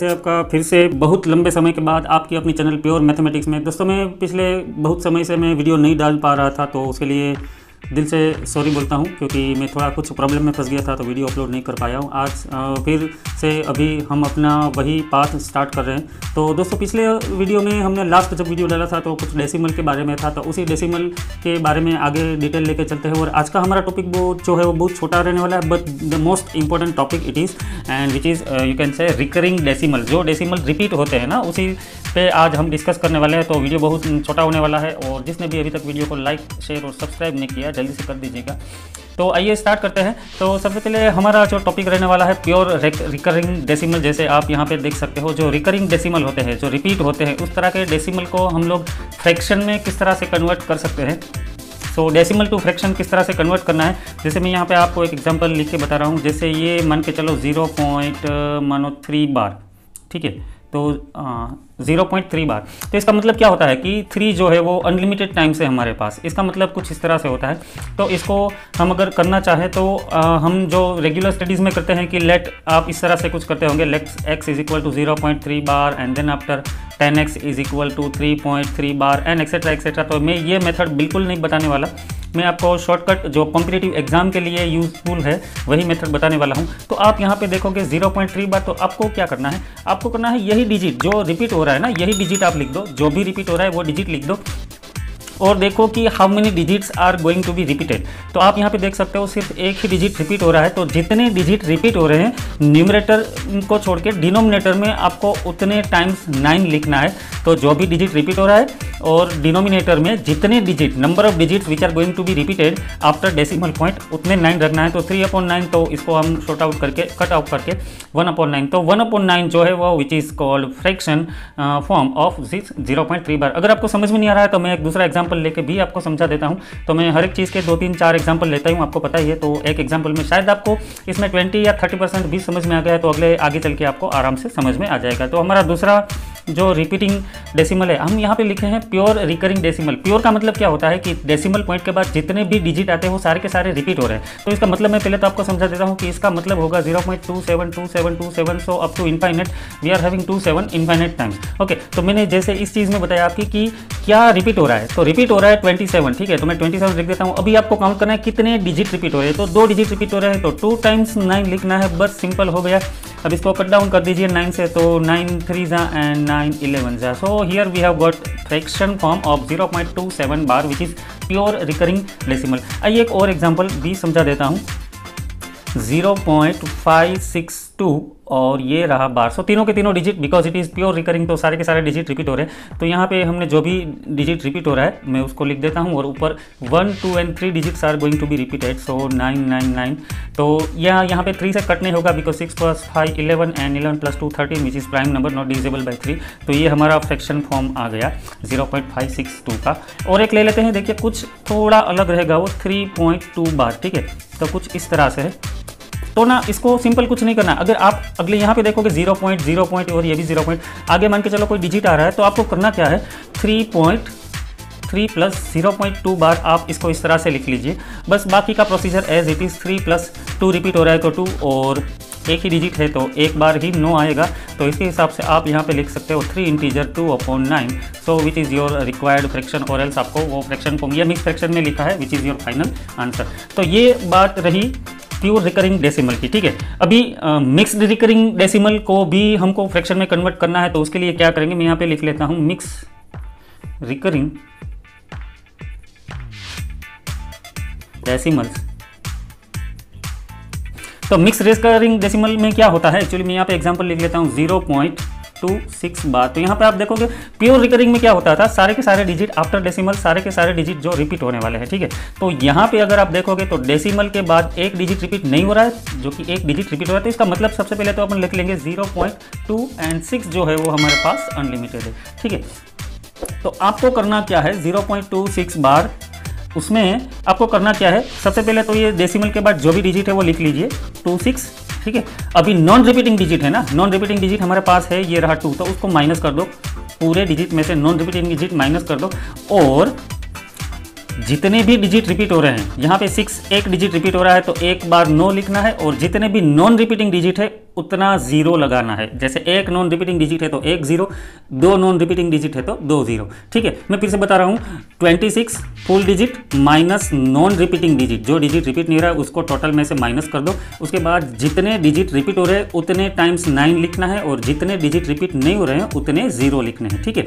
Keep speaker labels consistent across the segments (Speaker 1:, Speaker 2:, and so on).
Speaker 1: स्वागत है आपका फिर से बहुत लंबे समय के बाद आपकी अपनी चैनल प्योर मैथमेटिक्स में। दोस्तों मैं पिछले बहुत समय से मैं वीडियो नहीं डाल पा रहा था, तो उसके लिए दिल से सॉरी बोलता हूं, क्योंकि मैं थोड़ा कुछ प्रॉब्लम में फंस गया था तो वीडियो अपलोड नहीं कर पाया हूं। आज फिर से अभी हम अपना वही पाथ स्टार्ट कर रहे हैं। तो दोस्तों पिछले वीडियो में हमने लास्ट जब वीडियो डाला था तो कुछ डेसिमल के बारे में था, तो उसी डेसिमल के बारे में आगे डिटेल लेके चलते हैं। और आज का हमारा टॉपिक वो जो है वो बहुत छोटा रहने वाला है, but the most important topic it is and which is you can say recurring decimal. जो डेसिमल रिपीट होते हैं ना, उसी पे आज हम डिस्कस करने वाले हैं। तो वीडियो बहुत छोटा होने वाला है, और जिसने भी अभी तक वीडियो को लाइक शेयर और सब्सक्राइब नहीं किया जल्दी से कर दीजिएगा। तो आइए स्टार्ट करते हैं। तो सबसे पहले हमारा जो टॉपिक रहने वाला है प्योर रिकरिंग डेसिमल। जैसे आप यहाँ पे देख सकते हो, जो रिकरिंग डेसिमल होते हैं, जो रिपीट होते हैं, उस तरह के डेसिमल को हम लोग फ्रैक्शन में किस तरह से कन्वर्ट कर सकते हैं। सो डेसिमल टू फ्रैक्शन किस तरह से कन्वर्ट करना है, जैसे मैं यहाँ पे आपको एक एग्जांपल लिख के बता रहा हूँ। जैसे ये मान के चलो 0.3 बार, ठीक है, तो 0.3 बार। तो इसका मतलब क्या होता है कि 3 जो है वो अनलिमिटेड टाइम से हमारे पास, इसका मतलब कुछ इस तरह से होता है। तो इसको हम अगर करना चाहें तो हम जो रेगुलर स्टडीज़ में करते हैं कि लेट, आप इस तरह से कुछ करते होंगे, let x is equal to 0.3 bar and then after 10x is equal to 3.3 bar and etcetera etcetera. तो मैं ये मेथड बिल्कुल नहीं बताने वाला, मैं आपको शॉर्टकट जो कॉम्पिटिटिव एग्जाम के लिए यूजफुल है वही मेथड बताने वाला हूँ। तो आप यहाँ पे देखोगे 0.3 बार, तो आपको क्या करना है, आपको करना है यही डिजिट जो रिपीट हो रहा है ना, यही डिजिट आप लिख दो, जो भी रिपीट हो रहा है वो डिजिट लिख दो, और देखो कि how many digits are going to be repeated. तो आप यहाँ पे देख सकते हो सिर्फ एक ही डिजिट रिपीट हो रहा है। तो जितने डिजिट रिपीट हो रहे हैं, न्यूमरेटर को छोड़ के डिनोमिनेटर में आपको उतने टाइम्स 9 लिखना है। तो जो भी डिजिट रिपीट हो रहा है, और डिनोमिनेटर में जितने digit, number of digits which are going to be repeated after decimal point, उतने 9 रखना है। तो 3/9, तो इसको हम शॉर्ट आउट करके, कट आउट करके 1/9। तो 1/9 जो है वो which is called fraction form of this 0.3 bar. अगर आपको समझ में नहीं आ रहा है तो मैं एक दूसरा एग्जाम्पल लेके भी आपको समझा देता हूं। तो मैं हर एक चीज़ के 2-3-4 एग्जाम्पल लेता हूं, आपको पता ही है। तो एक एग्जाम्पल में शायद आपको इसमें 20 या 30% भी समझ में आ गया है, तो आगे चल के आपको आराम से समझ में आ जाएगा। तो हमारा दूसरा जो रिपीटिंग डेसिमल है, हम यहाँ पे लिखे हैं प्योर रिकरिंग डेसिमल। प्योर का मतलब क्या होता है कि डेसिमल पॉइंट के बाद जितने भी डिजिट आते हैं वो सारे के सारे रिपीट हो रहे हैं। तो इसका मतलब मैं पहले तो आपको समझा देता हूँ कि इसका मतलब होगा 0.272727, so up to infinite we are having 27 infinite times. Okay, तो मैंने जैसे इस चीज़ में बताया आपकी कि क्या रिपीट हो रहा है, तो रिपीट हो रहा है 27, ठीक है, तो मैं 27 लिख देता हूँ। अभी आपको काउंट करना है कितने डिजिट रिपीट हो रहे हैं, तो 2 डिजिट रिपीट हो रहे हैं, तो 2 टाइम्स 9 लिखना है, बस सिंपल हो गया। अब इसको कट डाउन कर दीजिए 9 से, तो 9 3 जा एंड 9 11 जा। So here we have got fraction form of 0.27 bar which is pure recurring decimal. आइए एक और एग्जांपल भी समझा देता हूँ, 0.562 और ये रहा बार। सो तीनों के तीनों digit, because it is pure recurring, तो सारे के सारे डिजिट रिपीट हो रहे हैं। तो यहाँ पे हमने जो भी डिजिट रिपीट हो रहा है मैं उसको लिख देता हूँ, और ऊपर 1, 2 and 3 digits are going to be repeated, so 9 9 9। तो यहाँ पे 3 से कट नहीं होगा, because 6 + 5 11 and 11 + 2 13 which is prime number not divisible by 3। तो ये हमारा फ्रैक्शन फॉर्म आ गया 0.562 का। और एक ले लेते हैं, देखिए कुछ थोड़ा अलग रहेगा, वो 3.2 बार, ठीक है, तो कुछ इस तरह से है। तो ना इसको सिंपल कुछ नहीं करना। अगर आप अगले यहाँ पे देखोगे 0.0 और ये भी 0 आगे मान के चलो कोई डिजिट आ रहा है, तो आपको करना क्या है, 3.3 + 0.2 बार आप इसको इस तरह से लिख लीजिए। बस बाकी का procedure as it is, 3 + 2 repeat हो रहा है तो 2, और एक ही डिजिट है तो एक बार ही 9 आएगा। तो इसके हिसाब से आप यहाँ पे लिख सकते हो 3 integer 2/9, so which is your required fraction, और एल्स आपको वो फ्रैक्शन फॉर्म या मिक्स फ्रैक्शन में लिखा है which is your final answer. तो ये बात रही प्योर रिकरिंग डेसिमल की, ठीक है। अभी मिक्स्ड रिकरिंग डेसिमल को भी हमको फ्रैक्शन में कन्वर्ट करना है, तो उसके लिए क्या करेंगे, मैं यहाँ पे लिख लेता हूँ मिक्स रिकरिंग डेसिमल्स। तो मिक्स रिकरिंग डेसिमल में क्या होता है, एक्चुअली मैं यहाँ पे एग्जांपल लिख लेता हूँ 0.26 बार। तो यहाँ पे आप देखोगे प्योर रिकरिंग में क्या होता था, सारे के सारे डिजिट आफ्टर डेसिमल, सारे के सारे डिजिट जो रिपीट होने वाले हैं, ठीक है। तो यहाँ पे अगर आप देखोगे तो डेसिमल के बाद एक डिजिट रिपीट नहीं हो रहा है, जो कि एक डिजिट रिपीट हो रहा है। तो इसका मतलब सबसे पहले तो अपन लिख लेंगे 0.2 एंड 6 जो है वो हमारे पास अनलिमिटेड है, ठीक है। तो आपको करना क्या है, 0.26 बार, उसमें आपको करना क्या है, सबसे पहले तो ये डेसिमल के बाद जो भी डिजिट है वो लिख लीजिए 26, ठीक है। अभी नॉन रिपीटिंग डिजिट है ना, नॉन रिपीटिंग डिजिट हमारे पास है, ये रहा 2, तो उसको माइनस कर दो, पूरे डिजिट में से नॉन रिपीटिंग डिजिट माइनस कर दो, और जितने भी डिजिट रिपीट हो रहे हैं, यहाँ पे 6 एक डिजिट रिपीट हो रहा है तो एक बार 9 लिखना है, और जितने भी नॉन रिपीटिंग डिजिट है उतना 0 लगाना है। जैसे एक नॉन रिपीटिंग डिजिट है तो 1 0, 2 नॉन रिपीटिंग डिजिट है तो 2 0। ठीक है, मैं फिर से बता रहा हूँ, 26 full digit minus non repeating digit, जो डिजिट रिपीट नहीं हो रहा है उसको टोटल में से माइनस कर दो। उसके बाद जितने डिजिट रिपीट हो रहे हैं उतने टाइम्स 9 लिखना है, और जितने डिजिट रिपीट नहीं हो रहे हैं उतने 0 लिखने हैं। ठीक है,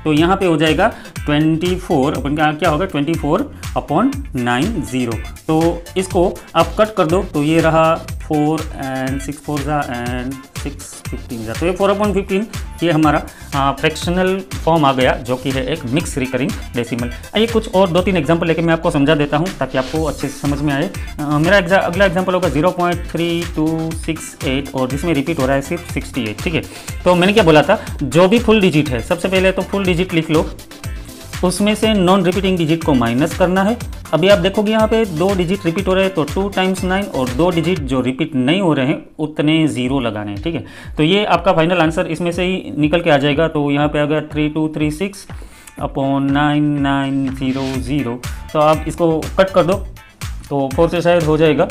Speaker 1: तो यहाँ पे हो जाएगा 24 अपन क्या होगा 24/9 0। तो इसको आप कट कर दो तो ये रहा 4 and 6 4 and 6 15 तो ये 4/15 ये हमारा फ्रैक्शनल फॉर्म आ गया, जो कि है एक मिक्स रिकरिंग डेसिमल। आइए कुछ और 2-3 एग्जांपल लेके मैं आपको समझा देता हूँ ताकि आपको अच्छे से समझ में आए। मेरा अगला एग्जांपल होगा 0.3268 और जिसमें रिपीट हो रहा है सिर्फ 68। ठीक है, तो मैंने क्या बोला था, जो भी फुल डिजिट है सबसे पहले तो फुल डिजिट लिख लो, उसमें से नॉन रिपीटिंग डिजिट को माइनस करना है। अभी आप देखोगे यहाँ पे 2 डिजिट रिपीट हो रहे हैं तो 2 × 9, और 2 डिजिट जो रिपीट नहीं हो रहे हैं उतने 0 लगाने हैं। ठीक है, तो ये आपका फाइनल आंसर इसमें से ही निकल के आ जाएगा। तो यहाँ पे आ गया 3236/9900। तो आप इसको कट कर दो तो 4 से शायद हो जाएगा,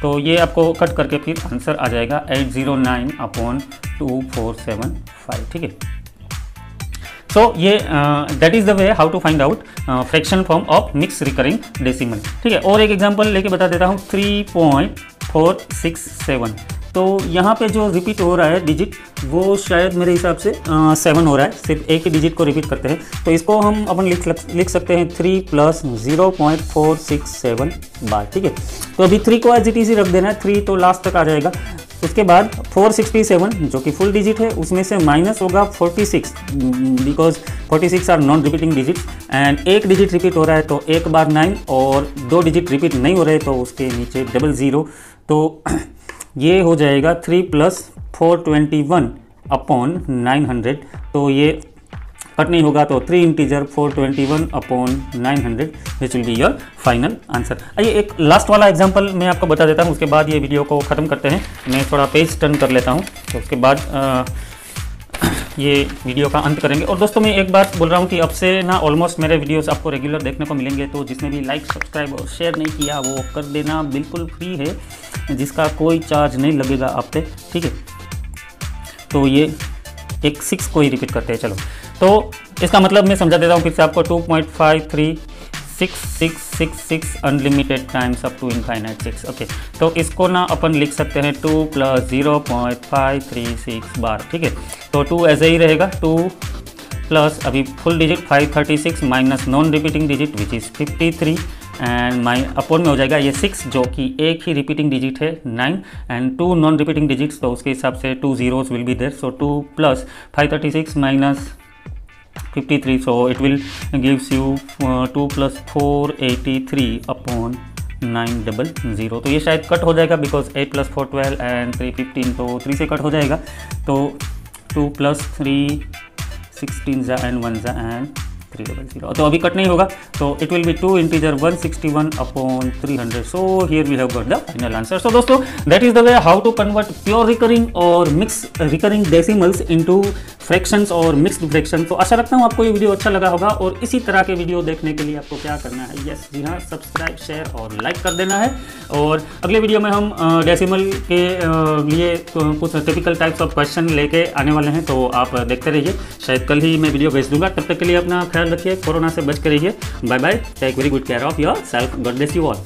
Speaker 1: तो ये आपको कट करके फिर आंसर आ जाएगा 809/2475। ठीक है, सो ये that is the way how to find out fraction form of mix recurring decimal. ठीक है, और एक एग्जांपल लेके बता देता हूँ 3.467। तो यहाँ पे जो रिपीट हो रहा है डिजिट वो शायद मेरे हिसाब से 7 हो रहा है, सिर्फ एक ही डिजिट को रिपीट करते हैं। तो इसको हम अपन लिख सकते हैं 3 + 0.467 बार। ठीक है, तो अभी 3 को एज इट इज रख देना है, 3 तो लास्ट तक आ जाएगा। उसके बाद 467 जो कि फुल डिजिट है उसमें से माइनस होगा 46, because 46 are non repeating digit, and एक डिजिट रिपीट हो रहा है तो एक बार 9, और 2 डिजिट रिपीट नहीं हो रहे तो उसके नीचे 00। तो ये हो जाएगा 3 + 421/900। तो ये कट नहीं होगा तो 3 integer 421/900 which will be your final answer. आइए एक लास्ट वाला एग्जांपल मैं आपको बता देता हूँ, उसके बाद ये वीडियो को ख़त्म करते हैं। मैं थोड़ा पेज टर्न कर लेता हूँ, तो उसके बाद ये वीडियो का अंत करेंगे। और दोस्तों मैं एक बात बोल रहा हूँ कि अब से ना ऑलमोस्ट मेरे वीडियोस आपको रेगुलर देखने को मिलेंगे, तो जिसने भी लाइक सब्सक्राइब और शेयर नहीं किया वो कर देना, बिल्कुल फ्री है, जिसका कोई चार्ज नहीं लगेगा आप पे। ठीक है, तो ये एक 6 को ही रिपीट करते हैं। चलो, तो इसका मतलब मैं समझा देता हूँ फिर से आपको, 2.536666 unlimited times up to infinite 6। Okay, तो इसको ना अपन लिख सकते हैं 2 + 0.536 बार। ठीक है, तो 2 ऐसे ही रहेगा, 2 प्लस अभी full digit 536 minus non repeating digit which is 53, and upon में हो जाएगा ये 6 जो कि एक ही रिपीटिंग डिजिट है 9, एंड 2 नॉन रिपीटिंग डिजिट्स, तो उसके हिसाब से 2 zeros will be there. So 2 + 536 minus 53, so it will gives you 2 + 483/900। तो ये शायद कट हो जाएगा बिकॉज 8 + 4 12 and 3 15, तो 3 से कट हो जाएगा। तो 2 + 3 16 and 1 and 300। तो अभी कट नहीं होगा, तो it will be 2 integer 161/300। So here we have got the final answer. So दोस्तों that is the way how to convert pure recurring और mix recurring decimals into fractions और मिक्स्ड फ्रैक्शन। तो आशा रखता हूँ आपको ये वीडियो अच्छा लगा होगा, और इसी तरह के वीडियो देखने के लिए आपको क्या करना है, यस जी हाँ, सब्सक्राइब शेयर और लाइक कर देना है। और अगले वीडियो में हम डेसिमल के लिए कुछ टिपिकल टाइप्स ऑफ क्वेश्चन लेके आने वाले हैं, तो आप देखते रहिए। शायद कल ही मैं वीडियो भेज दूंगा। तब तक के लिए अपना ख्याल रखिए, कोरोना से बच के रहिए। Bye bye, take very good care of yourself, God bless you all.